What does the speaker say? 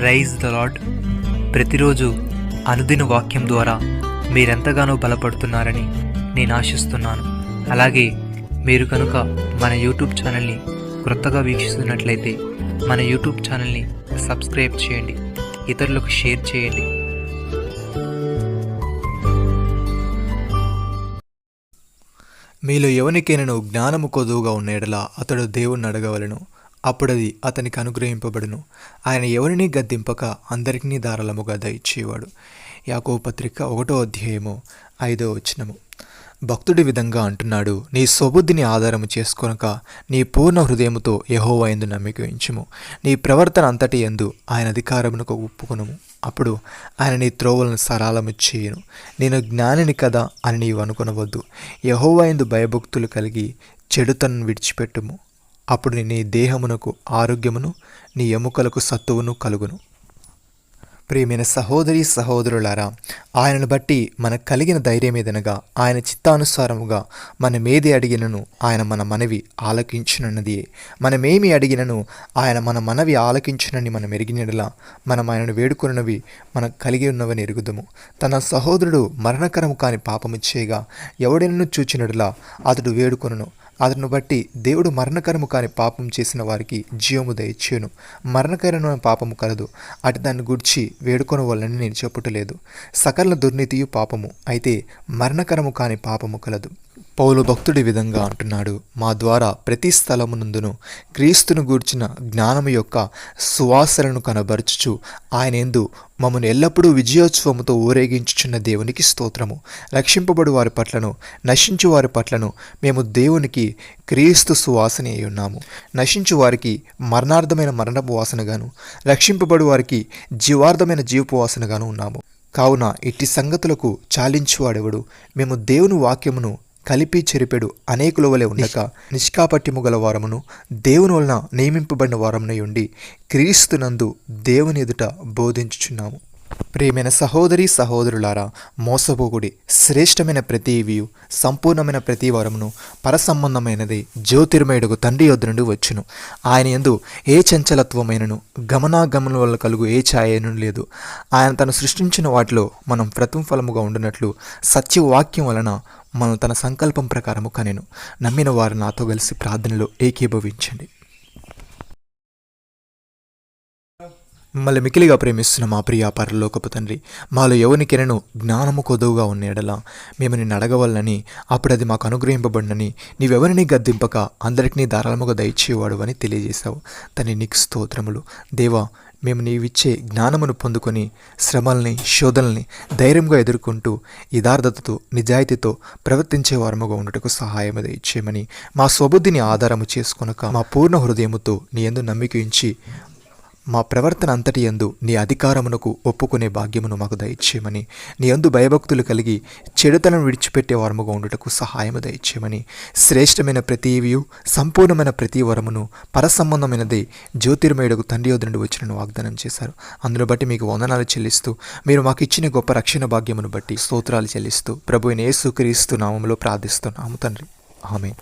Rise the lord. ప్రతిరోజు అనుదిన వాక్యం ద్వారా మీరెంతగానో బలపడుతున్నారని నేను ఆశిస్తున్నాను. అలాగే మీరు కనుక మన యూట్యూబ్ ఛానల్ని క్రొత్తగా వీక్షిస్తున్నట్లయితే మన యూట్యూబ్ ఛానల్ని సబ్స్క్రైబ్ చేయండి, ఇతరులకు షేర్ చేయండి. మీలో ఎవనికైనను జ్ఞానము కొదువుగా ఉన్న ఎడల అతడు దేవుణ్ణి అడగవలెను, అప్పుడది అతనికి అనుగ్రహింపబడును. ఆయన ఎవరిని గద్దింపక అందరికీ ధారాళముగా దయచేవాడు. యాకోబు పత్రిక 1వ అధ్యాయము 5వ వచనము. భక్తుడి విధంగా అంటున్నాడు, నీ స్వబుద్ధిని ఆధారము చేసుకొనక నీ పూర్ణ హృదయముతో యెహోవా యందు నమ్మిక ఉంచుము. నీ ప్రవర్తన అంతటి యందు ఆయన అధికారమునకు ఒప్పుకొనుము. అప్పుడు ఆయన నీ త్రోవలను సరళము చేయును. నేను జ్ఞానిని కదా అని నీవు అనుకొనవద్దు. యెహోవా యందు భయభక్తులు కలిగి చెడుతనను విడిచిపెట్టుము. అప్పుడు నీ దేహమునకు ఆరోగ్యమును, నీ ఎముకలకు సత్తువును కలుగును. ప్రియమైన సహోదరి సహోదరులారా, ఆయనను బట్టి మనకు కలిగిన ధైర్యం ఏదనగా ఆయన చిత్తానుసారముగా మనమేది అడిగినను ఆయన మన మనవి ఆలకించునన్నది. మనమేమి అడిగినను ఆయన మన మనవి ఆలకించునని మనం ఎరిగినలా మనం ఆయనను వేడుకొనున్నవి మనకు కలిగి ఉన్నవని ఎరుగుదము. తన సహోదరుడు మరణకరము కాని పాపము చేయగా ఎవడెనను చూచినట్లా అతడు వేడుకొనును. అతను బట్టి దేవుడు మరణకరము కాని పాపం చేసిన వారికి జీవము దయచేయును. మరణకరమైన పాపము కలదు, అటు దాన్ని గుర్చి వేడుకొనవలనని నేను చెప్పుటలేదు. సకల దుర్నీతియు పాపము, అయితే మరణకరము కాని పాపము కలదు. పౌలు భక్తుడి విధంగా అంటున్నాడు, మా ద్వారా ప్రతి స్థలమునందును క్రీస్తును గూర్చిన జ్ఞానము యొక్క సువాసనను కనబరుచుచు ఆయన యందు మమ్మను ఎల్లప్పుడూ విజయోత్సవముతో ఊరేగించుచున్న దేవునికి స్తోత్రము. రక్షింపబడు వారి పట్లను నశించు వారి పట్లను మేము దేవునికి క్రీస్తు సువాసన అయి ఉన్నాము. నశించు వారికి మరణార్థమైన మరణపు వాసనగాను, రక్షింపబడు వారికి జీవార్థమైన జీవపు వాసనగాను ఉన్నాము. కావున ఇట్టి సంగతులకు చాలించువాడెవడు? మేము దేవుని వాక్యమును కలిపి చెరిపెడు అనేకుల వలె ఉండక నిష్కాపట్యము గల వారమును దేవుని వలన నియమింపబడిన వారమునై ఉండి క్రీస్తునందు దేవుని ఎదుట బోధించుచున్నాము. ప్రియమైన సహోదరి సహోదరులారా, మోసపోకుడి. శ్రేష్టమైన ప్రతి ఇవియు సంపూర్ణమైన ప్రతి వరమును పరసంబంధమైనది జ్యోతిర్మయుడుకు తండ్రి యొద్ద నుండి వచ్చును. ఆయన యందు ఏ చంచలత్వమైనను గమనాగమనం వల్ల కలుగు ఏ ఛాయను లేదు. ఆయన తను సృష్టించిన వాటిలో మనం ప్రతిఫలముగా ఉండినట్లు సత్యవాక్యం వలన మనం తన సంకల్పం ప్రకారము కనెను. నమ్మిన వారు నాతో కలిసి ప్రార్థనలో ఏకీభవించండి. మిమ్మల్ని మికిలిగా ప్రేమిస్తున్న మా ప్రియ పరలోకపు తండ్రి, మాలో ఎవరికైనాను జ్ఞానము కొదువుగా ఉన్న ఎడల మేము నిన్ను అడగవలనని, అప్పుడు అది మాకు అనుగ్రహింపబడినని, నీవెవరిని గద్దింపక అందరికీ ధారాళముగా దయచేవాడు అని తెలియజేశావు. తండ్రి నీకు స్తోత్రములు. దేవా, మేము నీవిచ్చే జ్ఞానమును పొందుకొని శ్రమల్ని శోధనల్ని ధైర్యంగా ఎదుర్కొంటూ యథార్థతతో నిజాయితీతో ప్రవర్తించే వారముగా ఉండటకు సహాయం దయచేయమని, మా స్వబుద్ధిని ఆధారము చేసుకొనక మా పూర్ణ హృదయముతో నీ యందు నమ్మిక ఉంచి మా ప్రవర్తన అంతటి యందు నీ అధికారమునకు ఒప్పుకునే భాగ్యమును మాకు దయచేయమని, నీ యందు భయభక్తులు కలిగి చెడుతలను విడిచిపెట్టే వారముగా ఉండుటకు సహాయము దయచేయమని, శ్రేష్టమైన ప్రతివియు సంపూర్ణమైన ప్రతి వరమును పరసంబంధమైనది జ్యోతిర్మయుడుకు తండ్రి యొద్ద నుండి వచ్చినను వాగ్దానం చేశారు. అందును బట్టి మీకు వందనాలు చెల్లిస్తూ, మీరు మాకు ఇచ్చిన గొప్ప రక్షణ భాగ్యమును బట్టి స్తోత్రాలు చెల్లిస్తూ ప్రభువైన యేసుక్రీస్తు నామములో ప్రార్థిస్తున్నాము తండ్రి. ఆమేన్.